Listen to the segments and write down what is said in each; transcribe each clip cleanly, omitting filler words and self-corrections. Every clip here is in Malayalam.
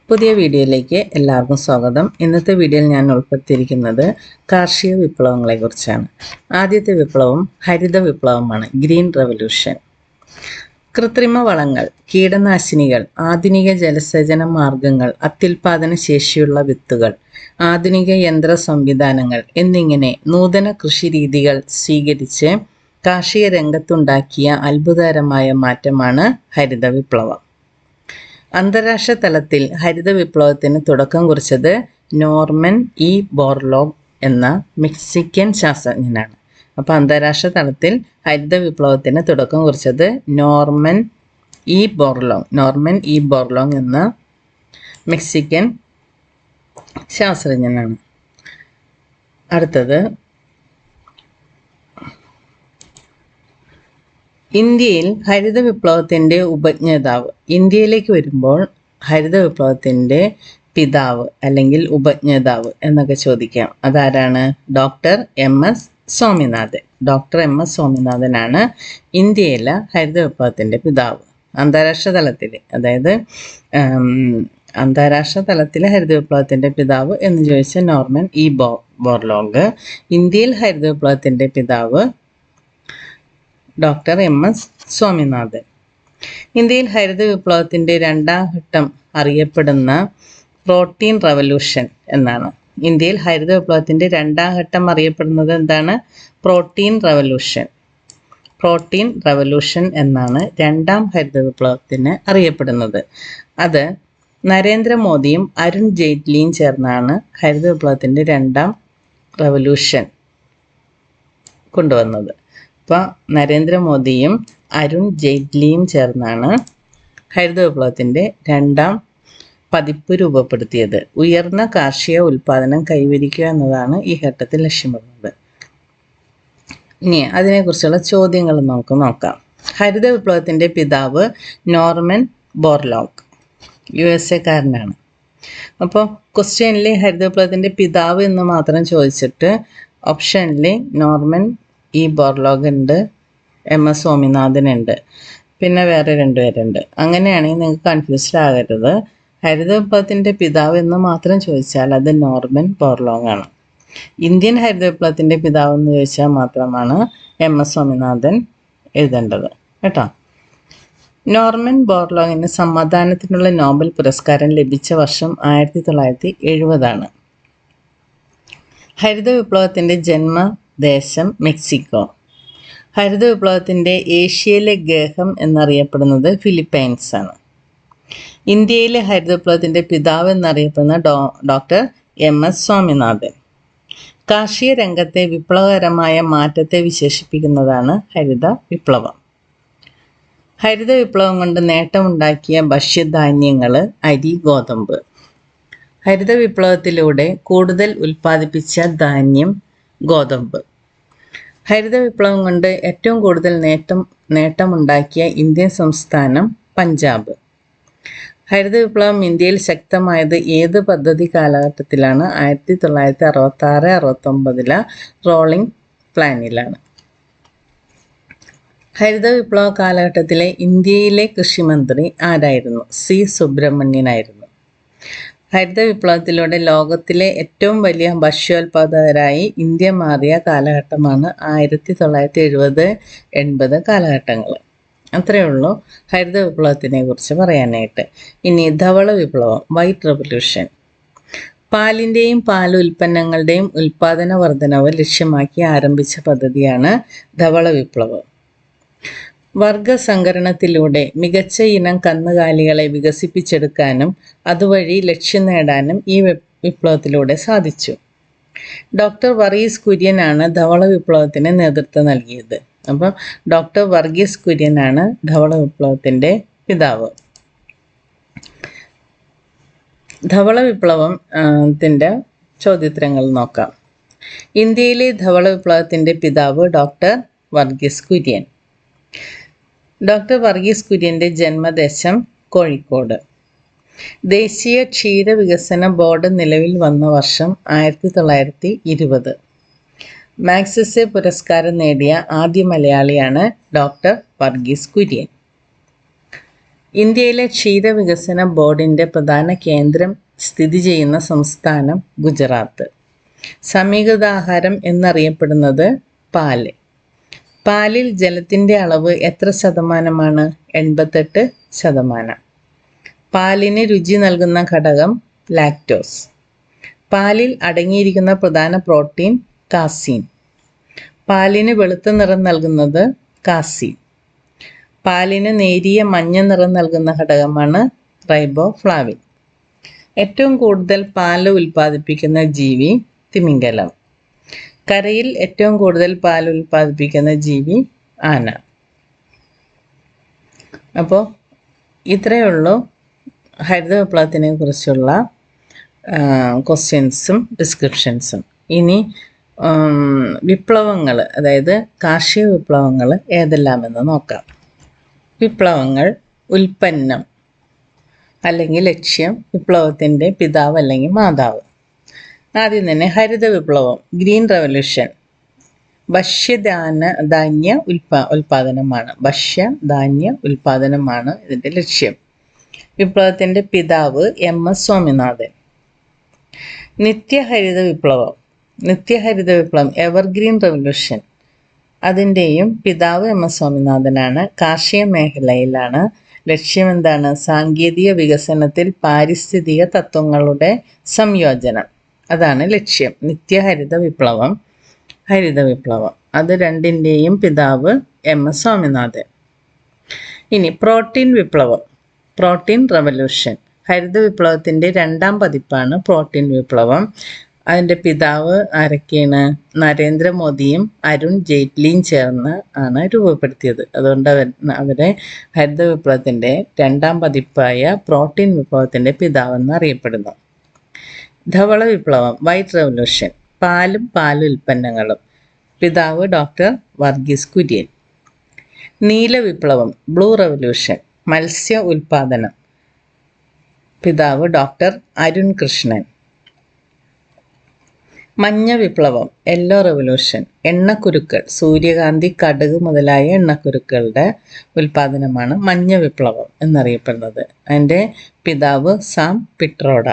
പുതിയ വീഡിയോയിലേക്ക് എല്ലാവർക്കും സ്വാഗതം. ഇന്നത്തെ വീഡിയോയിൽ ഞാൻ ഉൾപ്പെടുത്തിയിരിക്കുന്നത് കാർഷിക വിപ്ലവങ്ങളെക്കുറിച്ചാണ്. ആദ്യത്തെ വിപ്ലവം ഹരിത വിപ്ലവമാണ്, ഗ്രീൻ റവല്യൂഷൻ. കൃത്രിമ വളങ്ങൾ, കീടനാശിനികൾ, ആധുനിക ജലസേചന മാർഗങ്ങൾ, അത്യുൽപാദന ശേഷിയുള്ള വിത്തുകൾ, ആധുനിക യന്ത്ര സംവിധാനങ്ങൾ എന്നിങ്ങനെ നൂതന കൃഷിരീതികൾ സ്വീകരിച്ച് കാർഷിക രംഗത്തുണ്ടാക്കിയ അത്ഭുതകരമായ മാറ്റമാണ് ഹരിത വിപ്ലവം. അന്താരാഷ്ട്ര തലത്തിൽ ഹരിത വിപ്ലവത്തിന് തുടക്കം കുറിച്ചത് നോർമൻ ഇ ബോർലോഗ് എന്ന മെക്സിക്കൻ ശാസ്ത്രജ്ഞനാണ്. അപ്പോൾ അന്താരാഷ്ട്ര തലത്തിൽ ഹരിത വിപ്ലവത്തിന് തുടക്കം കുറിച്ചത് നോർമൻ ഇ ബോർലോഗ് എന്ന മെക്സിക്കൻ ശാസ്ത്രജ്ഞനാണ്. അടുത്തത് ഇന്ത്യയിൽ ഹരിത വിപ്ലവത്തിൻ്റെ ഉപജ്ഞാതാവ്. ഇന്ത്യയിലേക്ക് വരുമ്പോൾ ഹരിത വിപ്ലവത്തിൻ്റെ പിതാവ് അല്ലെങ്കിൽ ഉപജ്ഞാതാവ് എന്നൊക്കെ ചോദിക്കാം. അതാരാണ്? ഡോക്ടർ എം എസ് സ്വാമിനാഥനാണ് ഇന്ത്യയിലെ ഹരിത വിപ്ലവത്തിൻ്റെ പിതാവ്. അന്താരാഷ്ട്ര തലത്തിൽ, അതായത് അന്താരാഷ്ട്ര തലത്തിലെ ഹരിത വിപ്ലവത്തിൻ്റെ പിതാവ് എന്ന് ചോദിച്ച നോർമൻ ഇ ബോർലോഗ്. ഇന്ത്യയിൽ ഹരിത വിപ്ലവത്തിൻ്റെ പിതാവ് ഡോക്ടർ എം എസ് സ്വാമിനാഥൻ. ഇന്ത്യയിൽ ഹരിത വിപ്ലവത്തിൻ്റെ രണ്ടാം ഘട്ടം അറിയപ്പെടുന്ന പ്രോട്ടീൻ റവല്യൂഷൻ എന്നാണ്. ഇന്ത്യയിൽ ഹരിത വിപ്ലവത്തിൻ്റെ രണ്ടാം ഘട്ടം അറിയപ്പെടുന്നത് എന്താണ്? പ്രോട്ടീൻ റവല്യൂഷൻ എന്നാണ് രണ്ടാം ഹരിത വിപ്ലവത്തിന് അറിയപ്പെടുന്നത്. അത് നരേന്ദ്രമോദിയും അരുൺ ജെയ്റ്റ്ലിയും ചേർന്നാണ് ഹരിത വിപ്ലവത്തിൻ്റെ രണ്ടാം റവല്യൂഷൻ കൊണ്ടുവന്നത്. അപ്പോൾ നരേന്ദ്രമോദിയും അരുൺ ജെയ്റ്റ്ലിയും ചേർന്നാണ് ഹരിത വിപ്ലവത്തിൻ്റെ രണ്ടാം പതിപ്പ് രൂപപ്പെടുത്തിയത്. ഉയർന്ന കാർഷിക ഉൽപ്പാദനം കൈവരിക്കുക എന്നതാണ് ഈ ഘട്ടത്തിൽ ലക്ഷ്യമിടുന്നത്. ഇനി അതിനെക്കുറിച്ചുള്ള ചോദ്യങ്ങൾ നമുക്ക് നോക്കാം. ഹരിത വിപ്ലവത്തിൻ്റെ പിതാവ് നോർമൻ ബോർലോഗ്, USA-കാരനാണ്. അപ്പോൾ ക്വസ്റ്റ്യനിൽ ഹരിത വിപ്ലവത്തിൻ്റെ പിതാവ് എന്ന് മാത്രം ചോദിച്ചിട്ട് ഓപ്ഷനിൽ നോർമൻ ഇ ബോർലോഗ് ഉണ്ട്, എം എസ് സ്വാമിനാഥൻ ഉണ്ട്, പിന്നെ വേറെ രണ്ടുപേരുണ്ട്. അങ്ങനെയാണെങ്കിൽ നിങ്ങൾക്ക് കൺഫ്യൂസ്ഡ് ആകരുത്. ഹരിത വിപ്ലവത്തിൻ്റെ പിതാവ് എന്ന് മാത്രം ചോദിച്ചാൽ അത് നോർമൻ ബോർലോഗ് ആണ്. ഇന്ത്യൻ ഹരിത വിപ്ലവത്തിൻ്റെ പിതാവ് എന്ന് ചോദിച്ചാൽ മാത്രമാണ് എം എസ് സ്വാമിനാഥൻ എഴുതേണ്ടത് കേട്ടോ. നോർമൻ ബോർലോഗിന് സമാധാനത്തിനുള്ള നോബൽ പുരസ്കാരം ലഭിച്ച വർഷം 1970 ഹരിത വിപ്ലവത്തിൻ്റെ ജന്മദേശം മെക്സിക്കോ. ഹരിത വിപ്ലവത്തിൻ്റെ ഏഷ്യയിലെ ഗേഹം എന്നറിയപ്പെടുന്നത് ഫിലിപ്പൈൻസ് ആണ്. ഇന്ത്യയിലെ ഹരിത വിപ്ലവത്തിൻ്റെ പിതാവ് എന്നറിയപ്പെടുന്ന ഡോക്ടർ എം എസ് സ്വാമിനാഥൻ. കാർഷിക രംഗത്തെ വിപ്ലവകരമായ മാറ്റത്തെ വിശേഷിപ്പിക്കുന്നതാണ് ഹരിത വിപ്ലവം. ഹരിത വിപ്ലവം കൊണ്ട് നേട്ടമുണ്ടാക്കിയ ഭക്ഷ്യധാന്യങ്ങൾ അരി, ഗോതമ്പ്. ഹരിത വിപ്ലവത്തിലൂടെ കൂടുതൽ ഉൽപ്പാദിപ്പിച്ച ധാന്യം ഗോതമ്പ്. ഹരിത വിപ്ലവം കൊണ്ട് ഏറ്റവും കൂടുതൽ നേട്ടമുണ്ടാക്കിയ ഇന്ത്യൻ സംസ്ഥാനം പഞ്ചാബ്. ഹരിത വിപ്ലവം ഇന്ത്യയിൽ ശക്തമായത് ഏത് പദ്ധതി കാലഘട്ടത്തിലാണ്? 1966-69 റോളിംഗ് പ്ലാനിലാണ്. ഹരിത വിപ്ലവ കാലഘട്ടത്തിലെ ഇന്ത്യയിലെ കൃഷിമന്ത്രി ആരായിരുന്നു? സി സുബ്രഹ്മണ്യനായിരുന്നു. ഹരിത വിപ്ലവത്തിലൂടെ ലോകത്തിലെ ഏറ്റവും വലിയ ഭക്ഷ്യോൽപാദകരായി ഇന്ത്യ മാറിയ കാലഘട്ടമാണ് 1970-80 കാലഘട്ടങ്ങൾ. അത്രയേ ഉള്ളൂ ഹരിത വിപ്ലവത്തിനെ കുറിച്ച് പറയാനായിട്ട്. ഇനി ധവള വിപ്ലവം, വൈറ്റ് റവല്യൂഷൻ. പാലിൻ്റെയും പാൽ ഉൽപ്പന്നങ്ങളുടെയും ഉൽപാദന വർധനവ് ലക്ഷ്യമാക്കി ആരംഭിച്ച പദ്ധതിയാണ് ധവള വിപ്ലവം. വർഗസങ്കരണത്തിലൂടെ മികച്ച ഇനം കന്നുകാലികളെ വികസിപ്പിച്ചെടുക്കാനും അതുവഴി ലക്ഷ്യം നേടാനും ഈ വിപ്ലവത്തിലൂടെ സാധിച്ചു. ഡോക്ടർ വർഗീസ് കുര്യനാണ് ധവള വിപ്ലവത്തിന് നേതൃത്വം നൽകിയത്. അപ്പോൾ ഡോക്ടർ വർഗീസ് കുര്യനാണ് ധവള വിപ്ലവത്തിൻ്റെ പിതാവ്. ധവള വിപ്ലവത്തിൻ്റെ ചോദ്യോത്തരങ്ങൾ നോക്കാം. ഇന്ത്യയിലെ ധവള വിപ്ലവത്തിൻ്റെ പിതാവ് ഡോക്ടർ വർഗീസ് കുര്യൻ. ഡോക്ടർ വർഗീസ് കുര്യൻ്റെ ജന്മദേശം കോഴിക്കോട്. ദേശീയ ക്ഷീര വികസന ബോർഡ് നിലവിൽ വന്ന വർഷം 1920. മാഗ്സസെ പുരസ്കാരം നേടിയ ആദ്യ മലയാളിയാണ് ഡോക്ടർ വർഗീസ് കുര്യൻ. ഇന്ത്യയിലെ ക്ഷീരവികസന ബോർഡിൻ്റെ പ്രധാന കേന്ദ്രം സ്ഥിതി ചെയ്യുന്ന സംസ്ഥാനം ഗുജറാത്ത്. സമീകൃതാഹാരം എന്നറിയപ്പെടുന്നത് പാല്. പാലിൽ ജലത്തിൻ്റെ അളവ് എത്ര ശതമാനമാണ്? 88%. പാലിന് രുചി നൽകുന്ന ഘടകം ലാക്ടോസ്. പാലിൽ അടങ്ങിയിരിക്കുന്ന പ്രധാന പ്രോട്ടീൻ കാസീൻ. പാലിന് വെളുത്ത നിറം നൽകുന്നത് കാസീൻ. പാലിന് നേരിയ മഞ്ഞ നിറം നൽകുന്ന ഘടകമാണ് റൈബോഫ്ലാവിൻ. ഏറ്റവും കൂടുതൽ പാല് ഉൽപ്പാദിപ്പിക്കുന്ന ജീവി തിമിംഗലം. കരയിൽ ഏറ്റവും കൂടുതൽ പാൽ ഉൽപ്പാദിപ്പിക്കുന്ന ജീവി ആന. അപ്പോൾ ഇത്രയേ ഉള്ളൂ ഹരിത വിപ്ലവത്തിനെ കുറിച്ചുള്ള ക്വസ്റ്റ്യൻസും ഡിസ്ക്രിപ്ഷൻസും. ഇനി വിപ്ലവങ്ങൾ, അതായത് കാർഷിക വിപ്ലവങ്ങൾ ഏതെല്ലാമെന്ന് നോക്കാം. വിപ്ലവങ്ങൾ: ഉൽപ്പന്നം അല്ലെങ്കിൽ ലക്ഷ്യം, വിപ്ലവത്തിൻ്റെ പിതാവ് അല്ലെങ്കിൽ മാതാവ്. ആദ്യം തന്നെ ഹരിത വിപ്ലവം, ഗ്രീൻ റവല്യൂഷൻ, ഭക്ഷ്യധാന്യ ഉൽപാദനമാണ്. ഭക്ഷ്യധാന്യ ഉൽപാദനമാണ് ഇതിൻ്റെ ലക്ഷ്യം. വിപ്ലവത്തിൻ്റെ പിതാവ് MS സ്വാമിനാഥൻ. നിത്യഹരിത വിപ്ലവം, എവർഗ്രീൻ റവല്യൂഷൻ, അതിൻ്റെയും പിതാവ് MS സ്വാമിനാഥനാണ്. കാർഷിക മേഖലയിലാണ്. ലക്ഷ്യം എന്താണ്? സാങ്കേതിക വികസനത്തിൽ പാരിസ്ഥിതിക തത്വങ്ങളുടെ സംയോജനം, അതാണ് ലക്ഷ്യം. നിത്യഹരിത വിപ്ലവം, ഹരിത വിപ്ലവം, അത് രണ്ടിൻ്റെയും പിതാവ് MS സ്വാമിനാഥൻ. ഇനി പ്രോട്ടീൻ വിപ്ലവം, പ്രോട്ടീൻ റവല്യൂഷൻ, ഹരിത വിപ്ലവത്തിൻ്റെ രണ്ടാം പതിപ്പാണ് പ്രോട്ടീൻ വിപ്ലവം. അതിൻ്റെ പിതാവ് ആരൊക്കെയാണ്? നരേന്ദ്രമോദിയും അരുൺ ജെയ്റ്റ്ലിയും ചേർന്ന് ആണ് രൂപപ്പെടുത്തിയത്. അതുകൊണ്ട് അവരെ ഹരിത വിപ്ലവത്തിൻ്റെ രണ്ടാം പതിപ്പായ പ്രോട്ടീൻ വിപ്ലവത്തിൻ്റെ പിതാവെന്ന് അറിയപ്പെടുന്നു. ധവള വിപ്ലവം, വൈറ്റ് റവല്യൂഷൻ, പാലും പാലുൽപ്പന്നങ്ങളും, പിതാവ് ഡോക്ടർ വർഗീസ് കുര്യൻ. നീല വിപ്ലവം, ബ്ലൂ റവല്യൂഷൻ, മത്സ്യ ഉൽപാദനം, പിതാവ് ഡോക്ടർ അരുൺ കൃഷ്ണൻ. മഞ്ഞ വിപ്ലവം, യെല്ലോ റവല്യൂഷൻ, എണ്ണക്കുരുക്കൾ, സൂര്യകാന്തി, കടുക് മുതലായ എണ്ണക്കുരുക്കളുടെ ഉൽപാദനമാണ് മഞ്ഞ വിപ്ലവം എന്നറിയപ്പെടുന്നത്. അതിൻ്റെ പിതാവ് സാം പിട്രോഡ.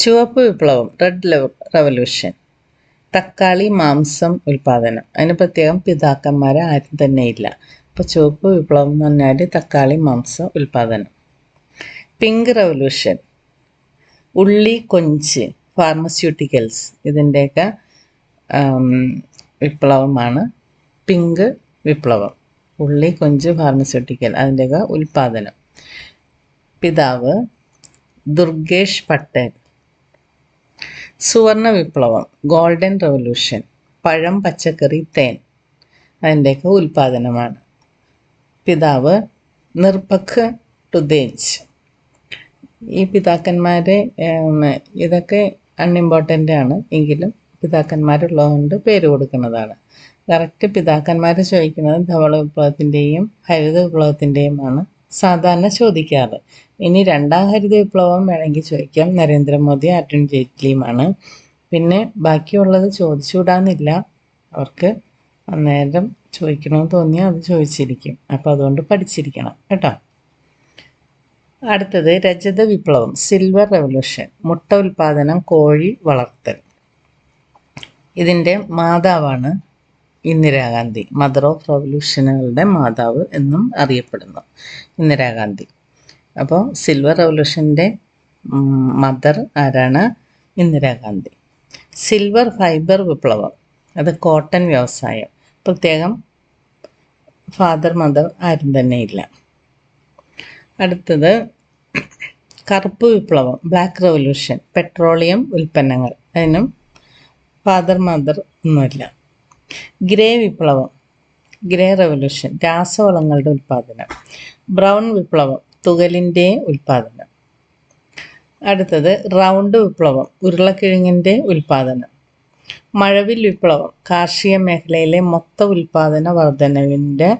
ചുവപ്പ് വിപ്ലവം, റെഡ് റവല്യൂഷൻ, തക്കാളി മാംസം ഉൽപാദനം. അതിന് പ്രത്യേകം പിതാക്കന്മാർ ആരും തന്നെ ഇല്ല. അപ്പോൾ ചുവപ്പ് വിപ്ലവം എന്ന് പറഞ്ഞാൽ തക്കാളി മാംസ ഉൽപാദനം. പിങ്ക് റവല്യൂഷൻ, ഉള്ളി, കൊഞ്ച്, ഫാർമസ്യൂട്ടിക്കൽസ്, ഇതിൻ്റെയൊക്കെ വിപ്ലവമാണ് പിങ്ക് വിപ്ലവം. ഉള്ളി, കൊഞ്ച്, ഫാർമസ്യൂട്ടിക്കൽ, അതിൻ്റെയൊക്കെ ഉൽപാദനം. പിതാവ് ദുർഗേഷ് പട്ടേൽ. സുവർണ വിപ്ലവം, ഗോൾഡൻ റവല്യൂഷൻ, പഴം, പച്ചക്കറി, തേൻ, അതിൻ്റെയൊക്കെ ഉൽപാദനമാണ്. പിതാവ് നിർഭഖ് ടുദേജ്. ഈ പിതാക്കന്മാരെ ഇതൊക്കെ അൺഇമ്പോർട്ടൻ്റ് ആണ്, എങ്കിലും പിതാക്കന്മാരുള്ളതുകൊണ്ട് പേര് കൊടുക്കുന്നതാണ്. കറക്റ്റ് പിതാക്കന്മാർ ചോദിക്കുന്നത് ധവള വിപ്ലവത്തിൻ്റെയും ഹരിത വിപ്ലവത്തിൻ്റെയുമാണ് സാധാരണ ചോദിക്കാറ്. ഇനി രണ്ടാം ഹരിത വിപ്ലവം വേണമെങ്കിൽ ചോദിക്കാം, നരേന്ദ്രമോദി അരുൺ ജെയ്റ്റ്ലിയുമാണ്. പിന്നെ ബാക്കിയുള്ളത് ചോദിച്ചുകൂടാന്നില്ല, അവർക്ക് അന്നേരം ചോദിക്കണമെന്ന് തോന്നിയാൽ അത് ചോദിച്ചിരിക്കും. അപ്പോൾ അതുകൊണ്ട് പഠിച്ചിരിക്കണം കേട്ടോ. അടുത്തത് രജത വിപ്ലവം, സിൽവർ റവല്യൂഷൻ, മുട്ട ഉൽപാദനം, കോഴി വളർത്തൽ. ഇതിൻ്റെ മാതാവാണ് ഇന്ദിരാഗാന്ധി. മദർ ഓഫ് റവല്യൂഷനുകളുടെ മാതാവ് എന്നും അറിയപ്പെടുന്നു ഇന്ദിരാഗാന്ധി. അപ്പോൾ സിൽവർ റവല്യൂഷൻ്റെ മദർ ആരാണ്? ഇന്ദിരാഗാന്ധി. സിൽവർ ഫൈബർ വിപ്ലവം, അത് കോട്ടൺ വ്യവസായം. പ്രത്യേകം ഫാദർ മദർ ആരും തന്നെ ഇല്ല. അടുത്തത് കറുപ്പ് വിപ്ലവം, ബ്ലാക്ക് റവല്യൂഷൻ, പെട്രോളിയം ഉൽപ്പന്നങ്ങൾ, അതിനും ഫാദർ മദർ ഒന്നുമില്ല. ഗ്രേ വിപ്ലവം, ഗ്രേ റവല്യൂഷൻ, രാസവളങ്ങളുടെ ഉൽപ്പാദനം. ബ്രൗൺ വിപ്ലവം, തുകലിൻ്റെ ഉൽപ്പാദനം. അടുത്തത് റൗണ്ട് വിപ്ലവം, ഉരുളക്കിഴങ്ങിൻ്റെ ഉൽപ്പാദനം. മഴവിൽ വിപ്ലവം, കാർഷിക മേഖലയിലെ മൊത്ത ഉൽപ്പാദന വർധനവിൻ്റെ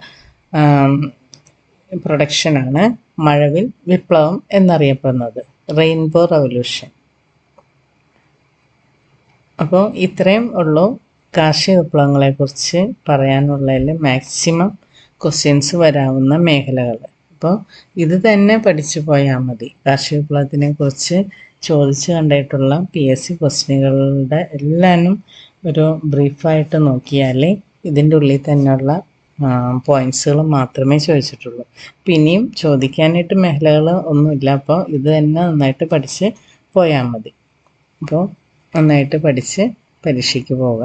പ്രൊഡക്ഷനാണ് മഴവിൽ വിപ്ലവം എന്നറിയപ്പെടുന്നത്. Rainbow revolution. അപ്പോൾ ഇത്രയും ഉള്ളൂ കാർഷിക വിപ്ലവങ്ങളെക്കുറിച്ച് പറയാനുള്ളതിൽ മാക്സിമം ക്വസ്റ്റ്യൻസ് വരാവുന്ന മേഖലകൾ. അപ്പോൾ ഇത് തന്നെ പഠിച്ചു പോയാൽ മതി. കാർഷിക വിപ്ലവത്തിനെ കുറിച്ച് ചോദിച്ചു കണ്ടിട്ടുള്ള PSC ക്വസ്റ്റ്യനുകളുടെ എല്ലാനും ഒരു ബ്രീഫായിട്ട് നോക്കിയാൽ ഇതിൻ്റെ ഉള്ളിൽ തന്നെയുള്ള പോയിൻറ്റ്സുകൾ മാത്രമേ ചോദിച്ചിട്ടുള്ളൂ. പിന്നെയും ചോദിക്കാനായിട്ട് മേഖലകൾ ഒന്നുമില്ല. അപ്പോൾ ഇത് തന്നെ നന്നായിട്ട് പഠിച്ച് പോയാൽ മതി. അപ്പോൾ നന്നായിട്ട് പഠിച്ച് പരീക്ഷയ്ക്ക് പോവുക.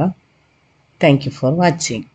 Thank you for watching.